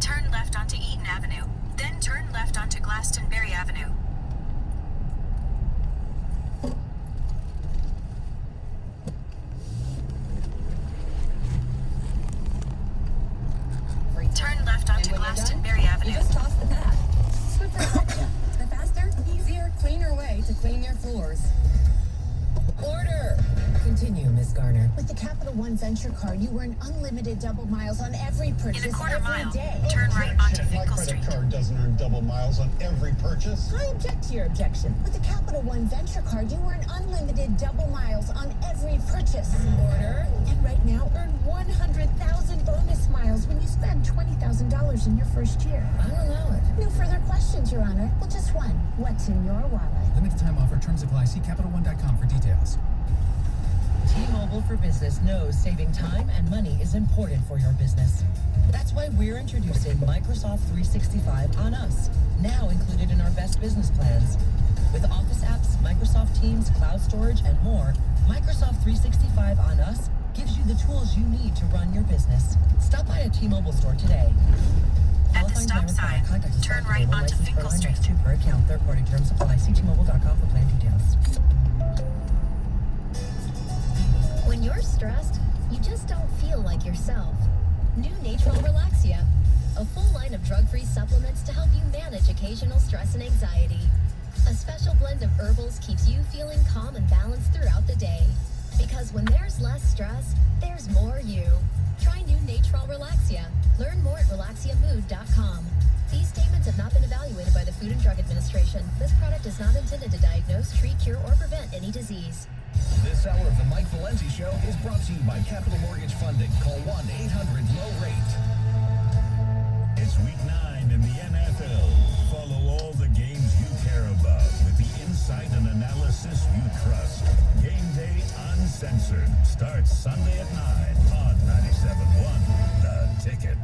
Turn left onto Eaton Avenue, then turn left onto Glastonbury Avenue. Turn left onto Glastonbury Avenue. You just toss the pad. Swiffer, the faster, easier, cleaner way to clean your floors. Order. Continue, Ms. Garner. With the Capital One Venture Card, you earn unlimited double miles on every purchase In a quarter every mile, day. turn right onto My Finkel credit Street. card doesn't earn double miles on every purchase. I object to your objection. With the Capital One Venture Card, you earn unlimited double miles on every purchase. Order. And right now, earn 100,000 bonus miles when you spend $20,000 in your first year. I'll allow it. No further questions, Your Honor. Well, just one. What's in your wallet? Limited time offer. Terms apply. See CapitalOne.com for details. T-Mobile for Business knows saving time and money is important for your business. That's why we're introducing Microsoft 365 on us, now included in our best business plans. With Office apps, Microsoft Teams, cloud storage, and more, Microsoft 365 on us gives you the tools you need to run your business. Stop by a T-Mobile store today. At the stop sign, turn right onto Finkel Street. Next 2 per account. Third-party terms apply. See T-Mobile.com for plan details. When you're stressed, you just don't feel like yourself. New Natral Relaxia, a full line of drug-free supplements to help you manage occasional stress and anxiety. A special blend of herbals keeps you feeling calm and balanced throughout the day. Because when there's less stress, there's more you. Try new Natral Relaxia. Learn more at relaxiamood.com. These statements have not been evaluated by the Food and Drug Administration. This product is not intended to diagnose, treat, cure, or prevent any disease. This hour of the Mike Valenti Show is brought to you by Capital Mortgage Funding. Call 1-800-LOW-RATE. It's week 9 in the NFL. Follow all the games you care about with the insight and analysis you trust. Game Day Uncensored starts Sunday at 9 on 97.1 The Ticket.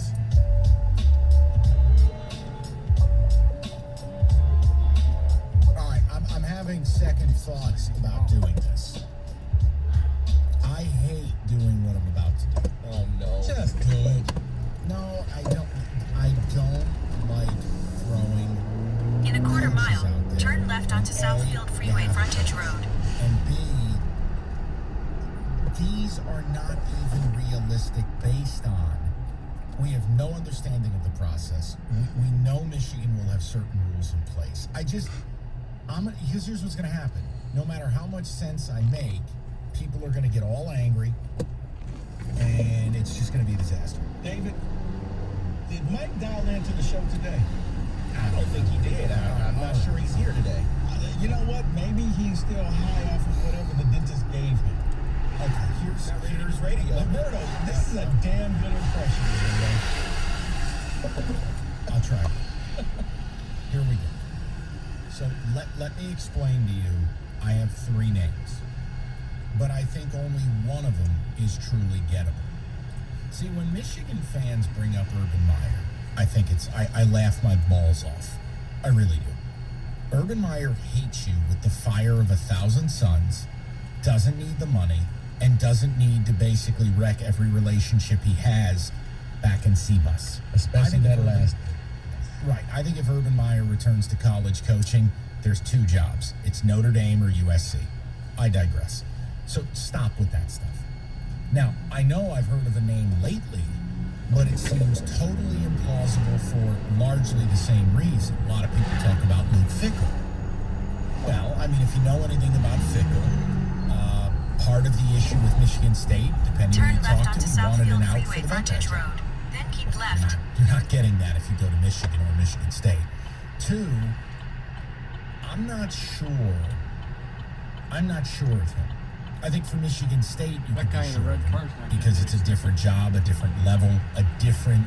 All right, I'm having second thoughts about doing this. I hate doing what I'm about to do. Oh, no. Just do it. No, I don't like throwing In a quarter punches mile, out there. turn left onto Southfield Freeway Yeah. Frontage Road. And B, these are not even realistic based on, we have no understanding of the process. We know Michigan will have certain rules in place. Here's what's going to happen. No matter how much sense I make, people are going to get all angry, and it's just going to be a disaster. David, did Mike dial into the show today? I don't think he did. I'm not sure he's here today. You know what? Maybe he's still high off of whatever the dentist gave him. Okay, here's radio. Roberto, this is a damn good impression. I'll try. Here we go. So let me explain to you. I have 3 names, but I think only one of them is truly gettable. See, when Michigan fans bring up Urban Meyer, I laugh my balls off. I really do. Urban Meyer hates you with the fire of 1,000 suns, doesn't need the money, and doesn't need to basically wreck every relationship he has back in CBUS. Especially that last. Right. I think if Urban Meyer returns to college coaching, there's 2 jobs. It's Notre Dame or USC. I digress. So stop with that stuff. Now, I know I've heard of the name lately, but it seems totally implausible for largely the same reason. A lot of people talk about Luke Fickell. Well, I mean, if you know anything about Fickell, part of the issue with Michigan State, depending on who Turn you left talk onto to, wanted an Southfield out Freeway for the Frontage Buckeyes. Road. Then keep left. You're not getting that if you go to Michigan or Michigan State. 2, I'm not sure of him. I think for Michigan State, you could be sure of him because it's a different job, a different level, a different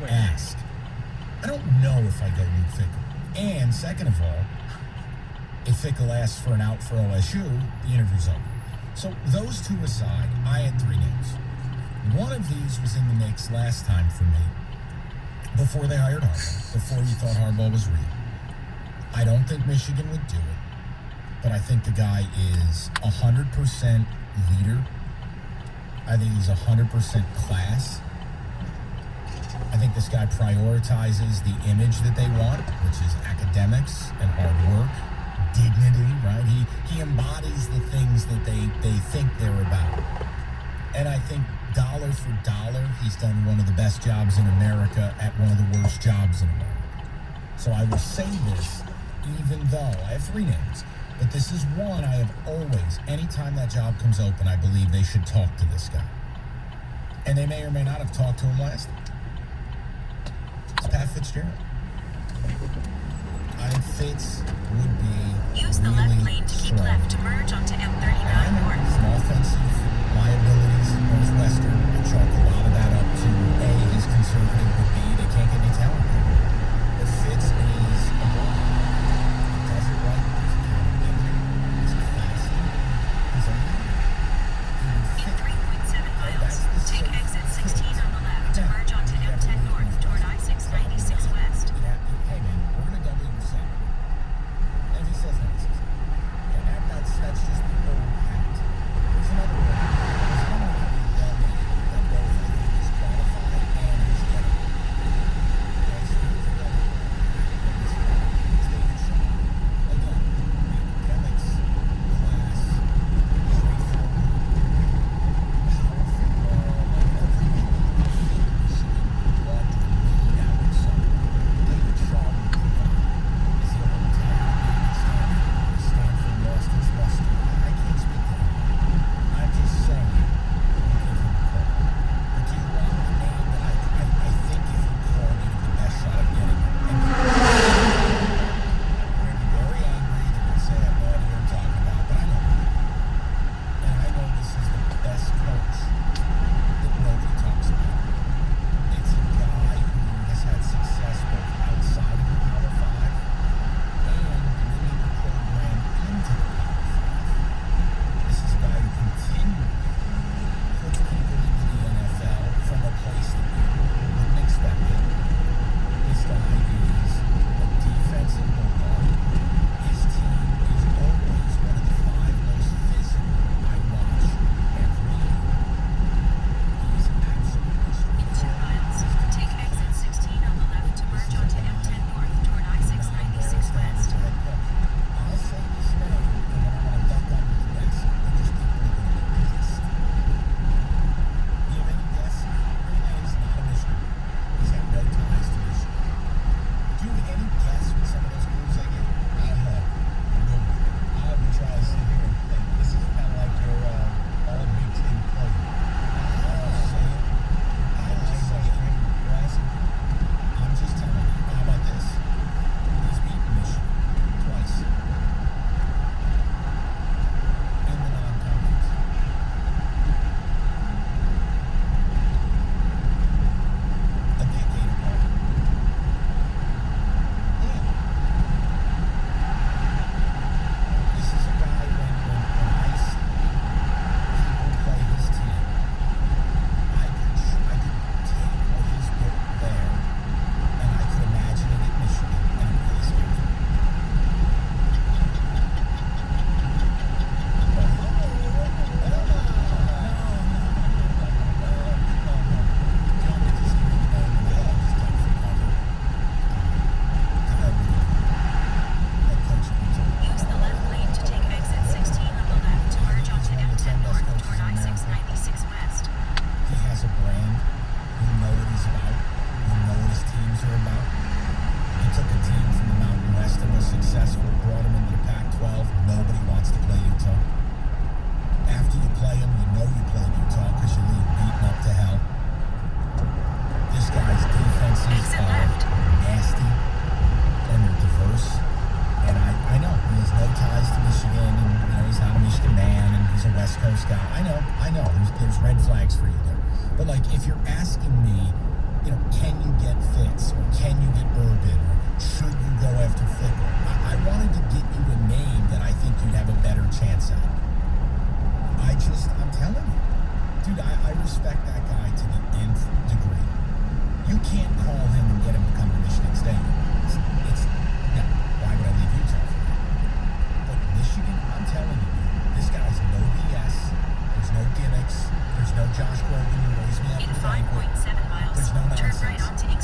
ask. I don't know if I go Luke Fickell. And second of all, if Fickell asks for an out for OSU, the interview's over. So those 2 aside, I had 3 names. One of these was in the mix last time for me, before they hired Harbaugh, before you thought Harbaugh was real. I don't think Michigan would do it, but I think the guy is 100% leader. I think he's 100% class. I think think this guy prioritizes the image that they want, which is academics and hard work, dignity, right? He embodies the things that they think they're about. And I think dollar for dollar, he's done one of the best jobs in America at one of the worst jobs in America. So I will say this, even though I have 3 names, but this is one I have always, anytime that job comes open, I believe they should talk to this guy. And they may or may not have talked to him last. It's Pat Fitzgerald. I think Fitz would be Use the really left lane to keep strong. left to merge onto I M39 know North. some offensive liabilities in Northwestern. I chalk a lot of that up to A, his conservative, but B, they can't get any talent there. But Fitz is a boy. He does it right. He's accountability. He's classy. He's a leader. He would In fit. 3.7 miles, That's the take safe exit fit. 16 on the left to merge onto M10 North toward I-696 West. Yeah, hey man, we're gonna double your salary. And if he says that, he says that. And that's just the old hat. There's another one. There's another one that we well named that both I think is qualified and is getting.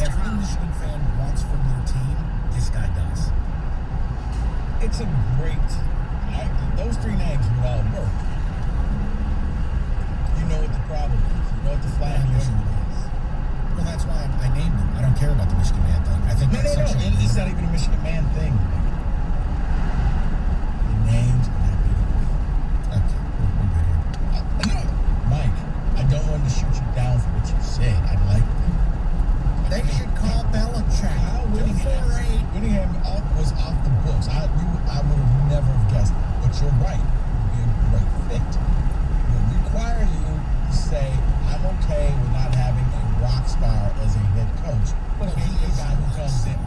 everything Michigan fan wants from their team, this guy does. It's a great. Those three names would all work. You know what the problem is. You know what the flag is. Well, that's why I named him. I don't care about the Michigan man thing. I think No. It's not even a Michigan man thing. The names are not big. Okay, we're good here. Mike, I don't want to shoot you down for what you said. I like that. They should call Belichick. How Whittingham was off the books. I would have never have guessed. But you're right. It would be a great fit. It would require you to say, I'm okay with not having a rock star as a head coach. But he's a guy who comes in.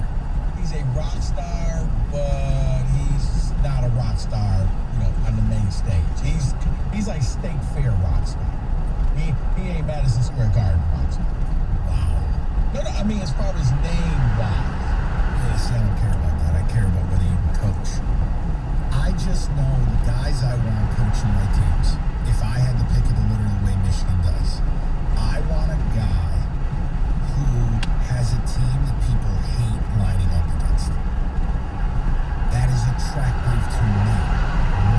He's a rock star, but he's not a rock star, on the main stage. He's like State Fair rock star. He ain't Madison Square Garden rock star. Wow. No, I mean as far as name-wise. Yes, I don't care about that. I care about whether you can coach. I just know the guys I want coaching my teams. If I had to pick of the litter the way Michigan does, I want a guy who has a team that people hate lining up against. That is attractive to me.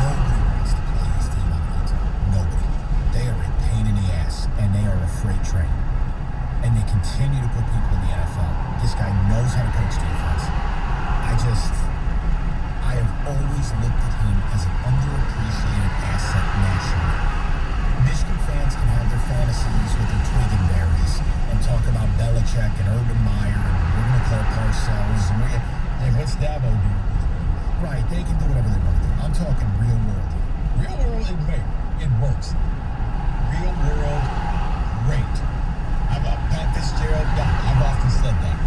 Nobody wants to play his team on the team. Nobody. They are a pain in the ass, and they are a freight train. And they continue to put people in the NFL. This guy knows how to coach defense. I have always looked at him as an underappreciated asset nationally. Michigan fans can have their fantasies with their twig and berries and talk about Belichick and Urban Meyer and we're going to call Parcells and Hey, what's Dabo do? Right, they can do whatever they want to do. I'm talking real world. Real world, it works. Real world, great. I'm a Pat Fitzgerald guy. I've often said that.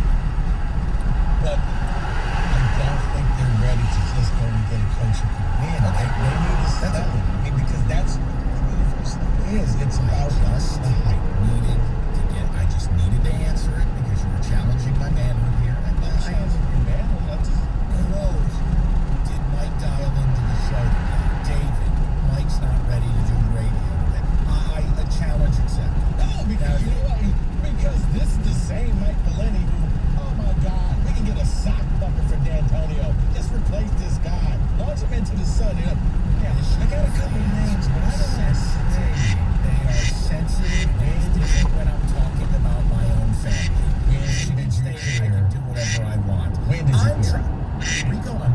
But I don't think they're ready to just go and get a coach who can win. They need to settle it. Because that's what the first thing is. It's about us, the hype. I just needed to answer it because you were challenging my manhood here. And I challenging your manhood. That's close. Did Mike dial into the show today? David, Mike's not ready to do radio today. I challenge accepted. No, because you know what? Because this is the same Mike Valenti who, oh my God, we can get a sock puppet for D'Antonio. Just replace this guy. Launch him into the sun. Yeah, I got a couple of names, but I don't know. They are sensitive and different when I'm talking about my own family. Michigan State, I can do whatever I want. When did you hear? Rico, a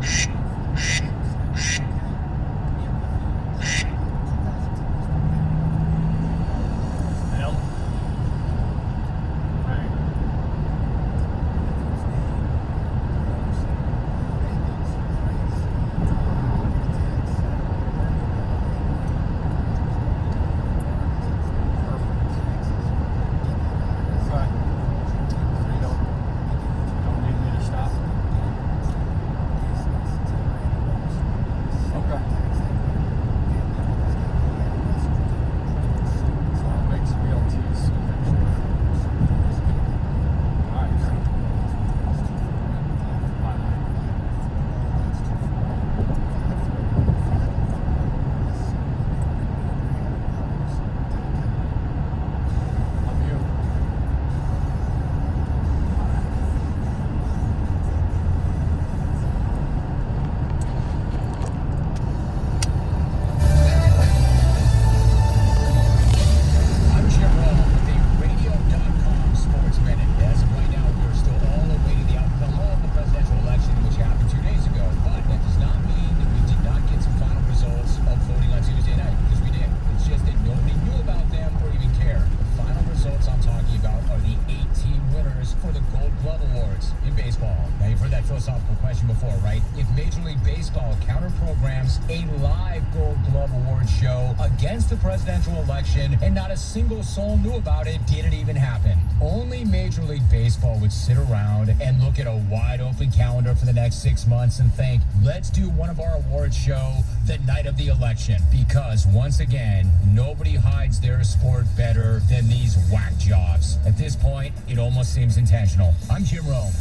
live Gold Glove Award show against the presidential election, and not a single soul knew about it. Didn't even happen. Only Major League Baseball would sit around and look at a wide open calendar for the next 6 months and think, let's do one of our awards show the night of the election. Because once again, nobody hides their sport better than these whack jobs. At this point, it almost seems intentional. I'm Jim Rome.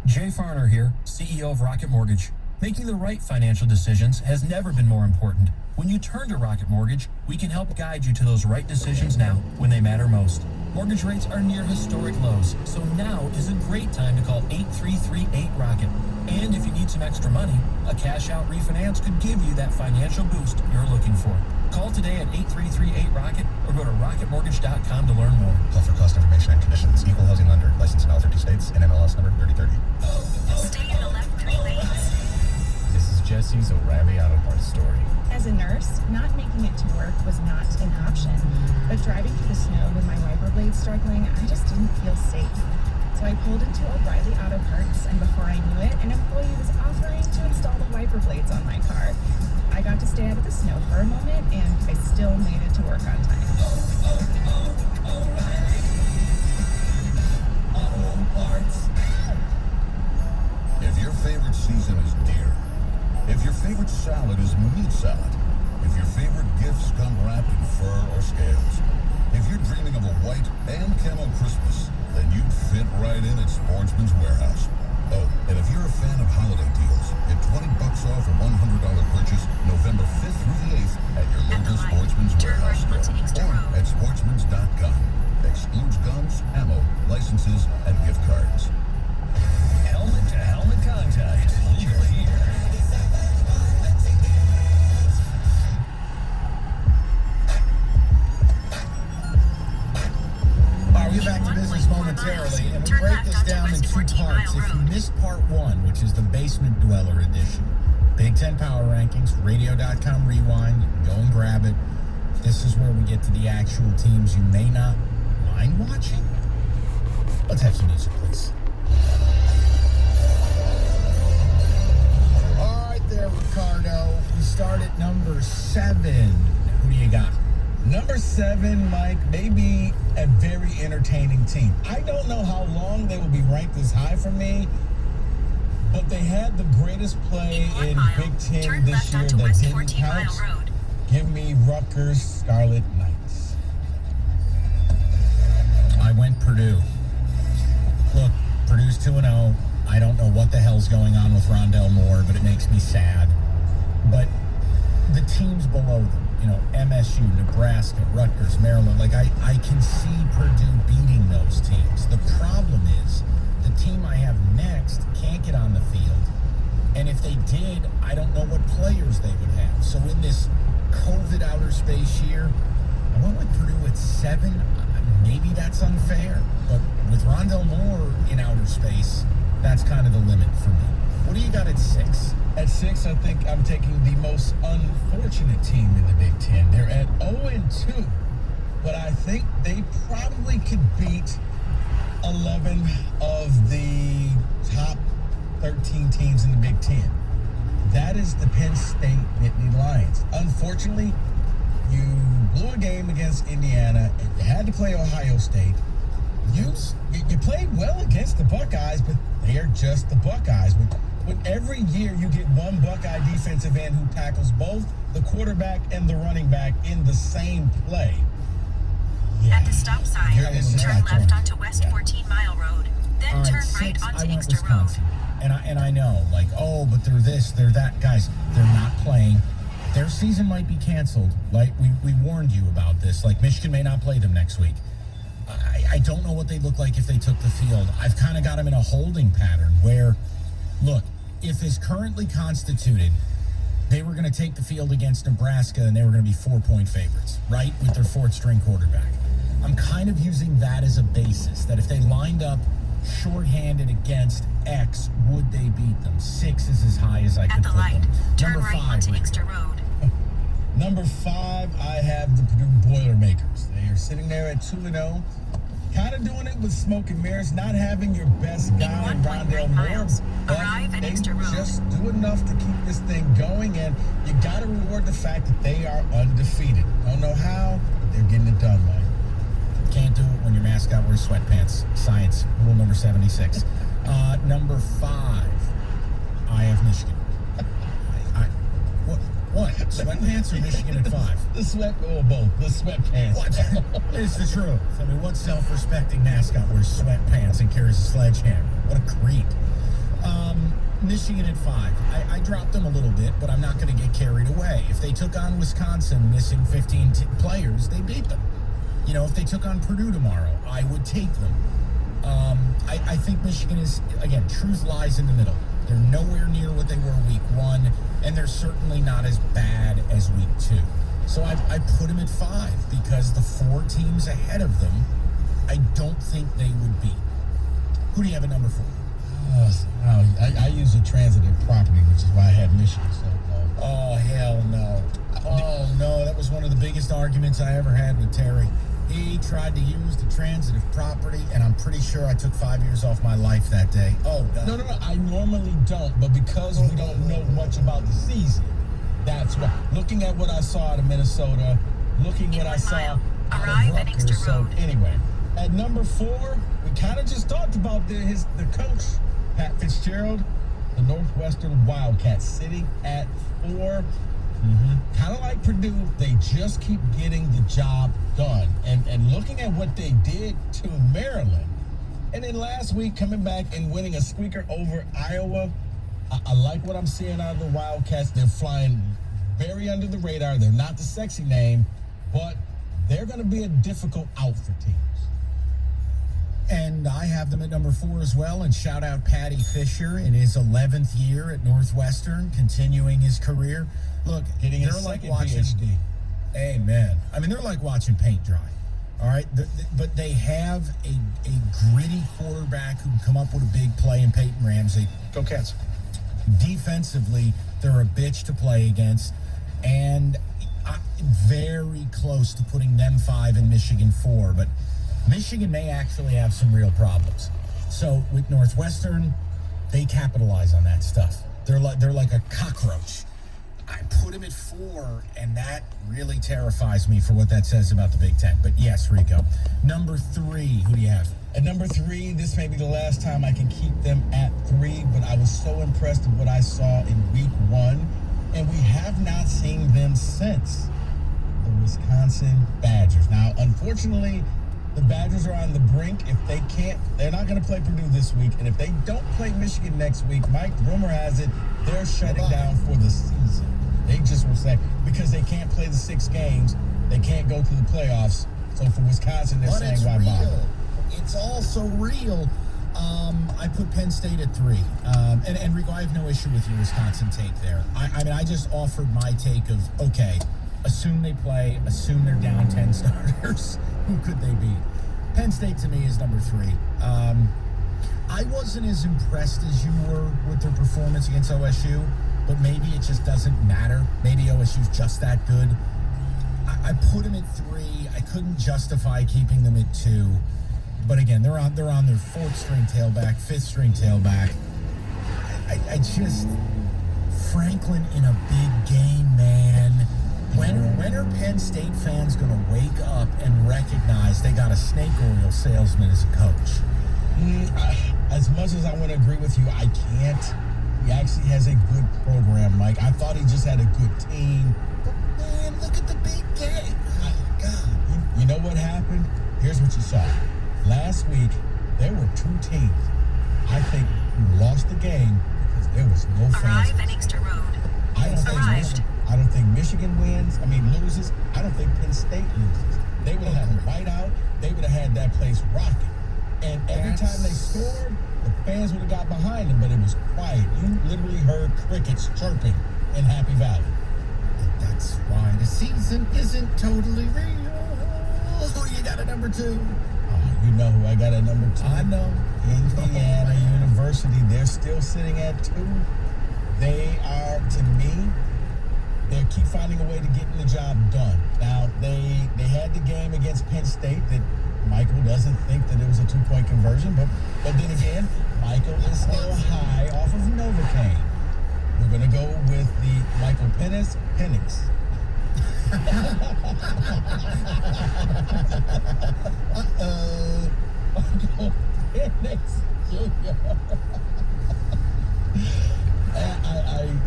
Jay Farner here, CEO of Rocket Mortgage. Making the right financial decisions has never been more important. When you turn to Rocket Mortgage, we can help guide you to those right decisions now when they matter most. Mortgage rates are near historic lows, so now is a great time to call 8338-ROCKET. And if you need some extra money, a cash-out refinance could give you that financial boost you're looking for. Call today at 8338-ROCKET or go to rocketmortgage.com to learn more. Call for cost information and conditions. Equal housing lender. Licensed in all 50 states. And MLS number 3030. Stay in the left 3 lanes. This is Jesse's O'Reilly Auto Parts story. As a nurse, not making it to work was not an option. But driving through the snow with my wiper blades struggling, I just didn't feel safe. So I pulled into O'Reilly Auto Parts, and before I knew it, an employee was offering to install the wiper blades on my car. I got to stay out of the snow for a moment, and I still made it to work on time. If your favorite season is deer, if your favorite salad is meat salad, if your favorite gifts come wrapped in fur or scales, if you're dreaming of a white and camo Christmas, then you'd fit right in at Sportsman's Warehouse. Oh, and if you're a fan of holiday deals, get $20 off a $100 purchase November 5th through the 8th at your local Sportsman's Warehouse store or at sportsmans.com. Excludes guns, ammo, licenses, and gift cards. Helmet-to-helmet contact. Legal here. All right, we'll get back to business momentarily, and we'll break this down in 2 parts. If you missed part 1, which is the Basement Dweller edition, Big Ten Power Rankings, radio.com rewind, you can go and grab it. This is where we get to the actual teams you may not mind watching. Let's have some music, please. All right there, Ricardo. We start at number 7. Who do you got? Number 7, Mike, may be a very entertaining team. I don't know how long they will be ranked this high for me, but they had the greatest play in Big Ten this year that didn't count. Give me Rutgers Scarlet Knights. I went Purdue. Look, Purdue's 2-0. I don't know what the hell's going on with Rondell Moore, but it makes me sad. But the teams below them, you know, MSU, Nebraska, Rutgers, Maryland, like I can see Purdue beating those teams. The problem is the team I have next can't get on the field. And if they did, I don't know what players they would have. So in this COVID outer space year, I went with Purdue at 7. Maybe that's unfair, but with Rondell Moore in outer space, that's kind of the limit for me. What do you got at 6? At 6, I think I'm taking the most unfortunate team in the Big Ten. They're at 0-2, but I think they probably could beat 11 of the top 13 teams in the Big Ten. That is the Penn State Nittany Lions. Unfortunately, you blew a game against Indiana and you had to play Ohio State. You played well against the Buckeyes, but they are just the Buckeyes. When every year you get one Buckeye defensive end who tackles both the quarterback and the running back in the same play. At the stop sign, turn left onto West 14 Mile Road. Then turn right onto Inkster Road. And I know, like, oh, but they're this, they're that. Guys, they're not playing. Their season might be canceled. Like, we warned you about this. Like, Michigan may not play them next week. I don't know what they'd look like if they took the field. I've kind of got them in a holding pattern where, look, if as currently constituted, they were going to take the field against Nebraska and they were going to be 4-point favorites, right, with their 4th-string quarterback. I'm kind of using that as a basis, that if they lined up shorthanded against X, would they beat them? 6 is as high as I could put them. Turn right onto Inkster Road. Number 5, I have the Purdue Boilermakers. They are sitting there at 2-0. Kind of doing it with smoke and mirrors, not having your best guy in Rondell Moore, but they just do enough to keep this thing going, and you got to reward the fact that they are undefeated. Don't know how, but they're getting it done, Mike. Can't do it when your mascot wears sweatpants. Science, rule number 76. Number 5, I have Michigan. What? Sweatpants or Michigan at 5? Both. The sweatpants. What? It's the truth. I mean, what self-respecting mascot wears sweatpants and carries a sledgehammer? What a creep. Michigan at 5. I dropped them a little bit, but I'm not going to get carried away. If they took on Wisconsin missing 15 players, they beat them. You know, if they took on Purdue tomorrow, I would take them. I think Michigan is, again, truth lies in the middle. They're nowhere near what they were week 1, and they're certainly not as bad as week 2. So I put them at 5 because the 4 teams ahead of them, I don't think they would beat. Who do you have at number 4? I use a transitive property, which is why I had Michigan so low. Oh, hell no. Oh, no, that was one of the biggest arguments I ever had with Terry. He tried to use the transitive property, and I'm pretty sure I took 5 years off my life that day. Oh, God. No, I normally don't, but because we don't know much about the season, that's why. Looking at what I saw out of Minnesota, looking at what I saw out of Rutgers. So anyway, at number 4, we kind of just talked about the coach, Pat Fitzgerald, the Northwestern Wildcats, sitting at 4. Kind of like Purdue, they just keep getting the job done. And looking at what they did to Maryland, and then last week coming back and winning a squeaker over Iowa, I like what I'm seeing out of the Wildcats. They're flying very under the radar. They're not the sexy name, but they're going to be a difficult out for teams. And I have them at number 4 as well. And shout out Patty Fisher in his 11th year at Northwestern, continuing his career. Look, getting they're his like second watching. PhD. Amen. I mean, they're like watching paint dry. All right, but they have a gritty quarterback who can come up with a big play in Peyton Ramsey. Go Cats. Defensively, they're a bitch to play against, and very close to putting them 5 and Michigan 4. But Michigan may actually have some real problems. So with Northwestern, they capitalize on that stuff. They're like a cockroach. I put them at 4, and that really terrifies me for what that says about the Big Ten. But yes, Rico. Number 3, who do you have? At number 3, this may be the last time I can keep them at 3, but I was so impressed with what I saw in week 1, and we have not seen them since. The Wisconsin Badgers. Now, unfortunately, the Badgers are on the brink. If they can't, they're not going to play Purdue this week. And if they don't play Michigan next week, Mike, rumor has it, they're shutting down for the season. They just were saying, because they can't play the 6 games, they can't go to the playoffs. So for Wisconsin, they're saying, why bother? It's all so real. I put Penn State at 3. And Rico, I have no issue with your Wisconsin take there. I mean, I just offered my take of, okay, assume they play, assume they're down 10 starters. Who could they beat? Penn State to me is number 3. I wasn't as impressed as you were with their performance against OSU, but maybe it just doesn't matter. Maybe OSU's just that good. I put them at 3. I couldn't justify keeping them at 2. But again, they're on their 4th string tailback, 5th string tailback. I just, Franklin in a big game, man. When are Penn State fans going to wake up and recognize they got a snake oil salesman as a coach? As much as I want to agree with you, I can't. He actually has a good program, Mike. I thought he just had a good team. But man, look at the big game. Oh, God. You know what happened? Here's what you saw. Last week, there were 2 teams, I think, who lost the game because there was no fans. Arrive at Inkster Road. I don't think Michigan loses. I don't think Penn State loses. They would have had a whiteout. They would have had that place rocking. And every time they scored, the fans would have got behind them, but it was quiet. You literally heard crickets chirping in Happy Valley. That's why the season isn't totally real. Who do you got at number 2? You know who I got at number 2? I know. Indiana University. They're still sitting at 2. They are, to me, they keep finding a way to get the job done. Now, they had the game against Penn State that Michael doesn't think that it was a 2-point conversion, but then again, Michael is still high off of Novocaine. We're going to go with the Michael Penix. Michael Penix Jr.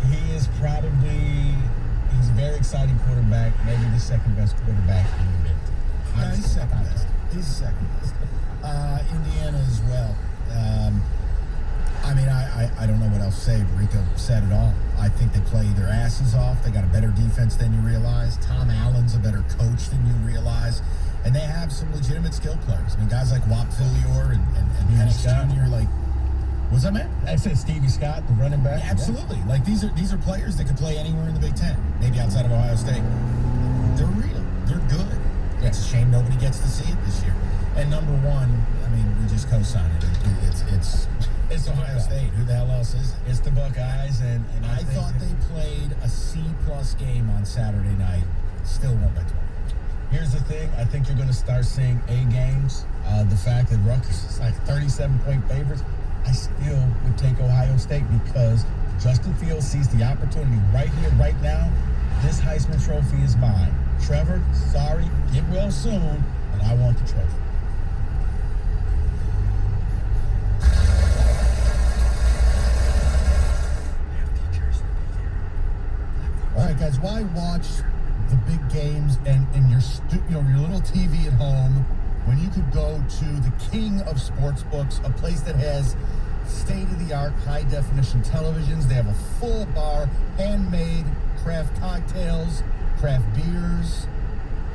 He is probably, he's a very exciting quarterback, maybe the second best quarterback in the mid. No, he's second best. He's second best. Indiana as well. I mean, I don't know what else I'll say Rico said it all. I think they play their asses off. They got a better defense than you realize. Tom Allen's a better coach than you realize. And they have some legitimate skill players. I mean, guys like Whop Phillior and Penix Jr. Like, what's that, man? I said Stevie Scott, the running back. Yeah, absolutely. Yeah. Like, these are players that could play anywhere in the Big Ten, maybe outside of Ohio State. They're real. They're good. Yeah. It's a shame nobody gets to see it this year. And number one, I mean, we just co-signed it. It's Ohio State. Who the hell else is it? It's the Buckeyes, and I thought they played a C-plus game on Saturday night. Still won by 20. Here's the thing. I think you're going to start seeing A games. The fact that Rutgers is like 37-point favorites, I still would take Ohio State because Justin Fields sees the opportunity right here, right now. This Heisman Trophy is mine. Trevor, sorry, get well soon, but I want the trophy. All right, guys, why watch the big games and your little TV at home when you could go to the king of sports books, a place that has state-of-the-art high-definition televisions. They have a full bar, handmade craft cocktails, craft beers,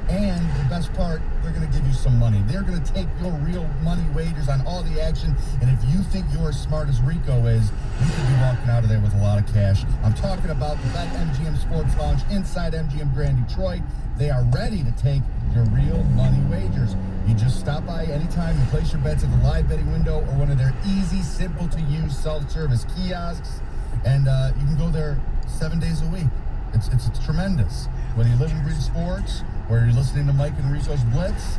and the best part, they're going to give you some money. They're going to take your real money wagers on all the action, and if you think you're as smart as Rico is, you could be walking out of there with a lot of cash. I'm talking about the BetMGM Sports Lounge inside MGM Grand Detroit. They are ready to take your real money wagers. You just stop by anytime and place your bets at the live betting window or one of their easy, simple-to-use self-service kiosks, and you can go there 7 days a week. It's tremendous. Whether you live and breathe sports, or you're listening to Mike and Rico's Blitz,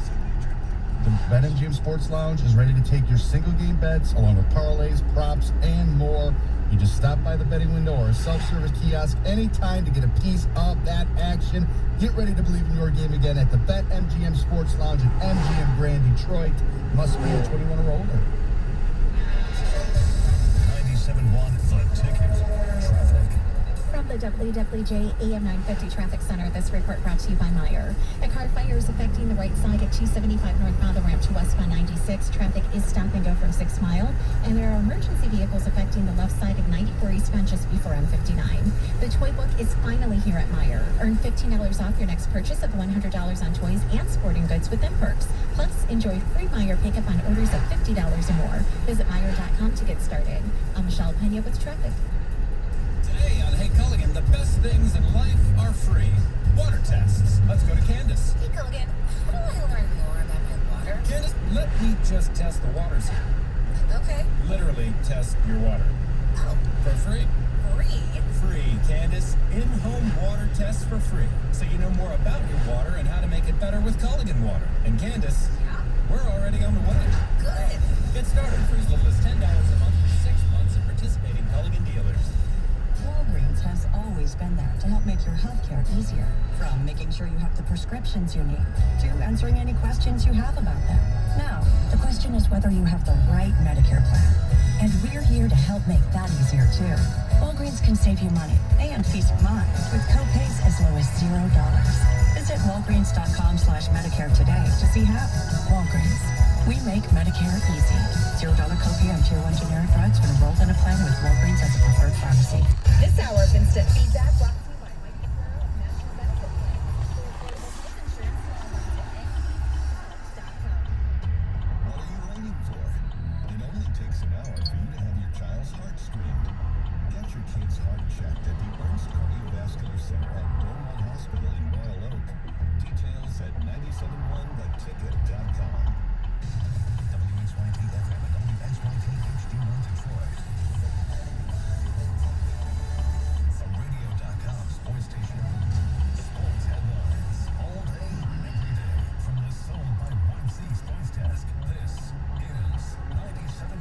the BetMGM Sports Lounge is ready to take your single game bets along with parlays, props, and more. You just stop by the betting window or a self-service kiosk anytime to get a piece of that action. Get ready to believe in your game again at the BetMGM Sports Lounge at MGM Grand Detroit. Must be a 21 or older. 97.1 The Ticket. Traffic. From the WWJ AM 950 Traffic Center, this report brought to you by Meyer. A car fire is affecting the right side at 275 northbound, the ramp to westbound 96. Traffic is stop and go from 6 Mile. And there are emergency vehicles affecting the left side of 94 eastbound just before M59. The Toy Book is finally here at Meyer. Earn $15 off your next purchase of $100 on toys and sporting goods with them perks. Plus, enjoy free Meyer pickup on orders of $50 or more. Visit Meyer.com to get started. I'm Michelle Pena with traffic. Today on Hey Culligan, the best things in life are free. Water tests. Let's go to Candace. Hey, Culligan, how do I learn more about my water? Candace, let me just test the waters here. Okay. Literally test your water. Oh. For free. Free? Free, Candace. In-home water tests for free. So you know more about your water and how to make it better with Culligan water. And Candace, we're already on the way. Good. Get started for as little as $10 a month for 6 months at participating Culligan dealers. Walgreens has always been there to help make your healthcare easier. From making sure you have the prescriptions you need, to answering any questions you have about them. Now, the question is whether you have the right Medicare plan. And we're here to help make that easier too. Walgreens can save you money and peace of mind with copays as low as $0. Visit Walgreens.com/Medicare today to see how. Walgreens. We make Medicare easy. $0 copay on Tier 1 generic drugs when enrolled in a plan with Walgreens as a preferred pharmacy. This hour of instant feedback brought to you by Mike Ferrero of National Benefit Plan. For affordable health insurance, What are you waiting for? It only takes an hour for you to have your child's heart screened. Get your kid's heart checked at the Ernst Cardiovascular Center at Beaumont Hospital in Royal Oak. Details at 971theticket.com. WXYT FM and WXYT HD1 Detroit. A radio.com sports station. Sports headlines all day, every day. From the Sold by YC Sports Desk, this is 97.1.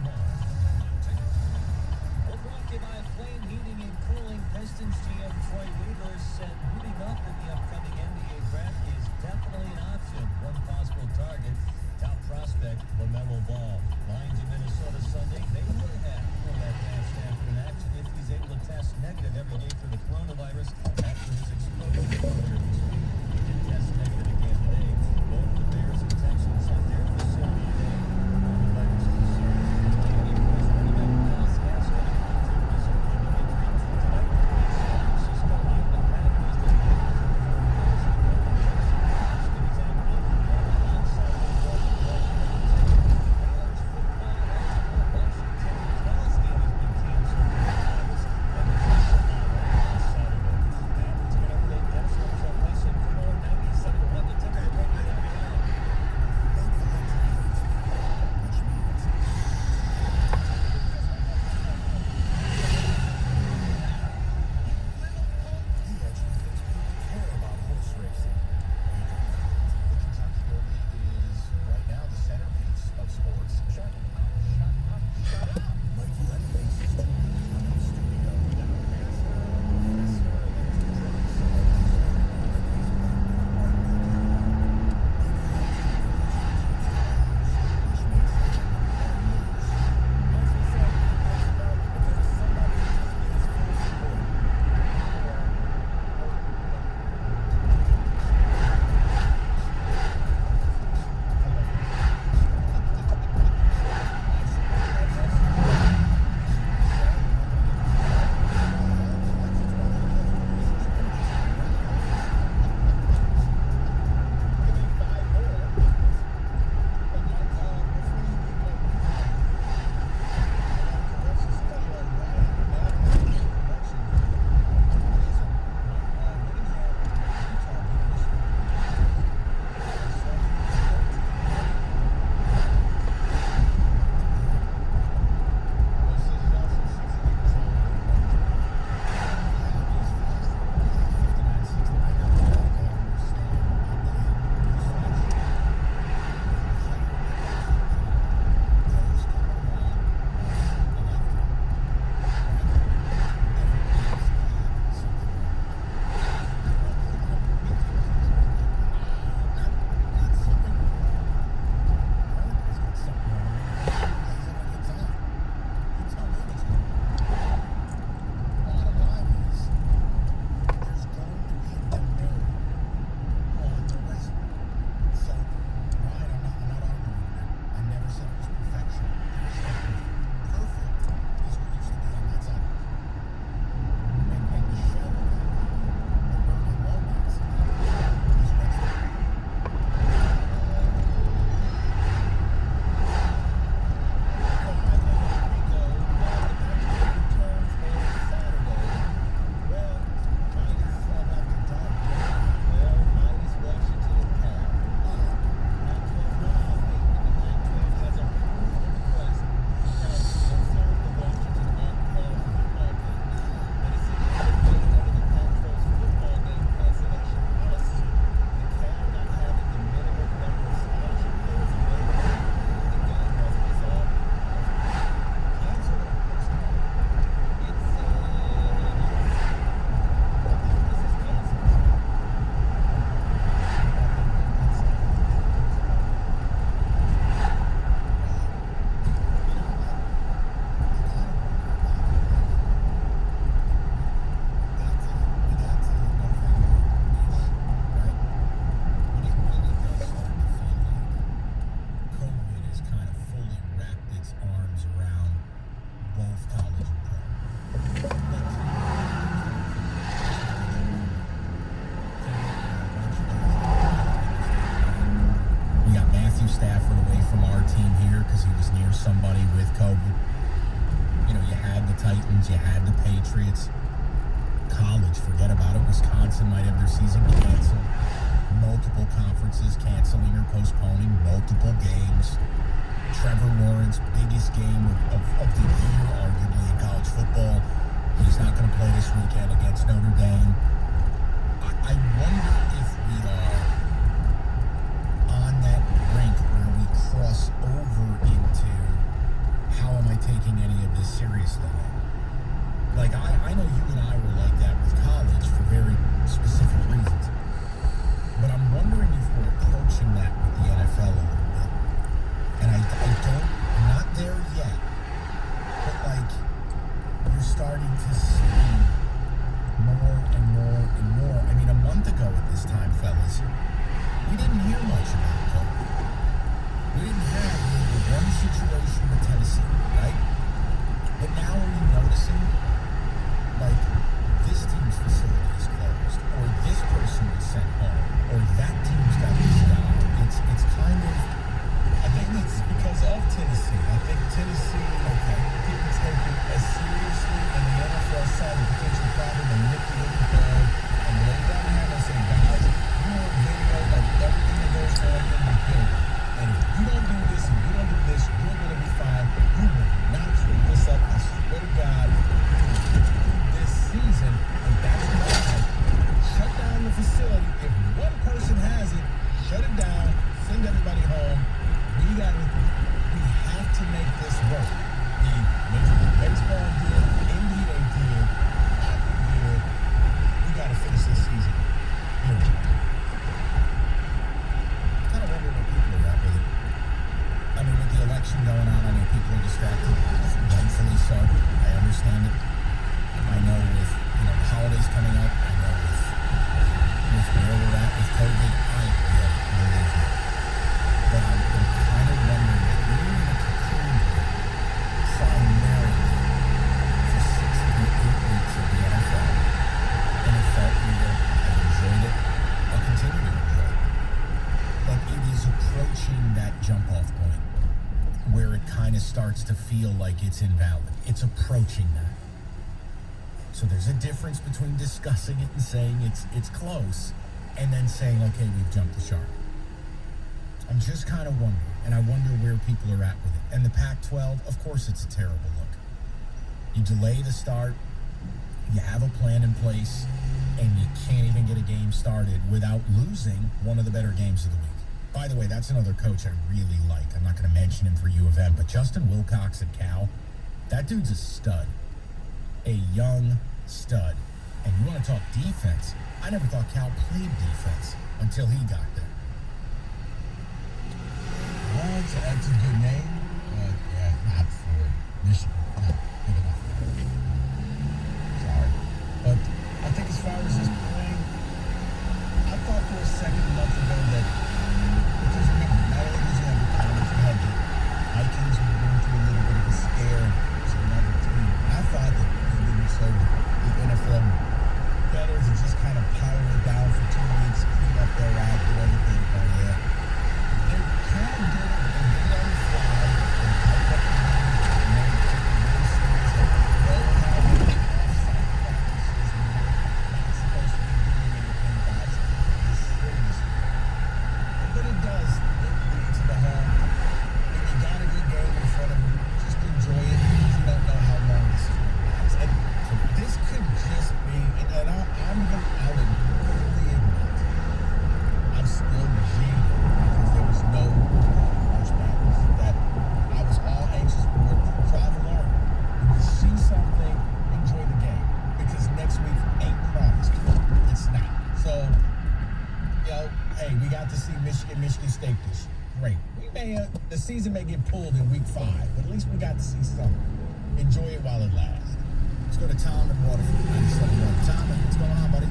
We're brought to you by Flame Heating and Cooling. Pistons GM Troy Weaver said moving up in the upcoming NBA draft is definitely an option. One possible target, top prospect LaMelo Ball. Lying to Minnesota Sunday, they would have for that last Stanford in action if he's able to test negative every day for the coronavirus after his exposure earlier this week. He did test negative again today. Both the Bears' intentions at their facility today. Coronavirus concerns. Miami was running back Dallas Gasol to resume with COVID. You know, you had the Titans, you had the Patriots. College, forget about it. Wisconsin might have their season canceled. Multiple conferences canceling or postponing multiple games. Trevor Lawrence, biggest game of the year, arguably, in college football. He's not going to play this weekend against Notre Dame. I wonder if we are on that brink where we cross over into how am I taking any of this seriously? Like, I know you and I were like that with college for very specific reasons. But I'm wondering if we're approaching that with the NFL a little bit. And I'm not there yet. But, like, you're starting to see more and more and more. I mean, a month ago at this time, fellas, we didn't hear much about COVID. We didn't have the one situation with Tennessee, right? But now are you noticing, like, this team's facility is closed, or this person was sent home, or that team's got this guy? It's kind of, I think it's because of Tennessee. I think Tennessee didn't take it as seriously, and the NFL saw the potential problem and nipped it in the bud and laid down the hammer and said, guys, you want video of everything that goes on in the building. And if you don't do this and you don't do this, you're going to be fine. You will not screw this up. I swear to God, this season, and that's why shut down the facility. If one person has it, shut it down, send everybody home. We have to make this work. The Major League Baseball did, NBA did, hockey did. We got to finish this season. Here. kind of wonder where people are at with it. I mean, with the election going on, I know people are distracted. Rightfully so. I understand it. I know with, the holidays coming up, I know with where we're at with COVID, I get it, believe me. But I'm kind of wondering if we were in a cocoon here, primarily for 6 to 8 weeks of the NFL, and it felt real. I enjoyed it. I'll continue to enjoy it. But it is approaching that jump-off point where it kind of starts to feel like it's invalid. It's approaching that. So there's a difference between discussing it and saying it's close, and then saying, okay, we've jumped the shark. I'm just kind of wondering, and I wonder where people are at with it. And the Pac-12, of course it's a terrible look. You delay the start, you have a plan in place, and you can't even get a game started without losing one of the better games of the week. By the way, that's another coach I really like. I'm not going to mention him for U of M, but Justin Wilcox at Cal, that dude's a stud. A young stud. And you want to talk defense? I never thought Cal played defense until he got there. Well, that's a good name, but yeah, not for Michigan. Not big enough. Sorry. But I think as far as this playing, I thought for a second a month ago that, because remember, not only did you have the Cardinals, you had the Vikings were going through a little bit of a scare. It was another team. I thought that so the NFL better to just kind of power it down for 2 weeks, clean up their act, do everything. But yeah, they kind of did it, but they did it on the fly. They hyped up the game, and then took it really serious. They know how to do off-site practices when you're not supposed to be doing anything, guys. It's serious. But it does lead to the home. When you got a good game in front of you, just enjoy it because you don't know how long this is going to last. And this could just be, and I'll completely admit, I'm still jaded because there was no March Madness that I was all anxious for. Try to learn. When you see something, enjoy the game because next week ain't promised. It's not. So, hey, we got to see Michigan State this year. Great. The season may get pulled in week 5, but at least we got to see something. Enjoy it while it lasts. Let's go to Tom in Waterford, 97.1. Tom, what's going on, buddy?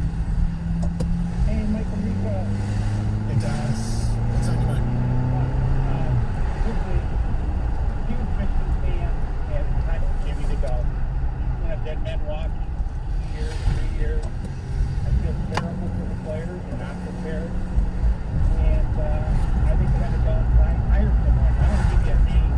Hey, Michael Rico. Hey, Thomas. What's on your mind? Quickly, huge Michigan fan and time for Jimmy to go. He's been a dead man walking 2 years, 3 years. I feel terrible for the players. They're not prepared. And I think the NFL is trying to hire someone. I don't want to give you a name.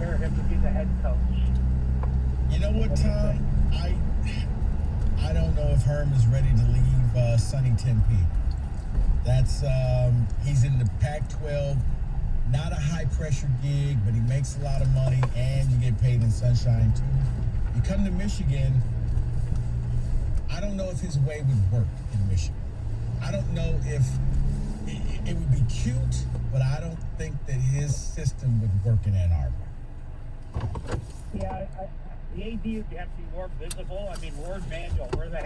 prepare him to be the head coach. You know what, Tom? I don't know if Herm is ready to leave sunny Tempe. That's he's in the Pac-12, not a high-pressure gig, but he makes a lot of money, and you get paid in sunshine too. You come to Michigan, I don't know if his way would work in Michigan. I don't know if it would be cute, but I don't think that his system would work in Ann Arbor. Yeah, the AD would have to be more visible. I mean, Ward Manuel, where the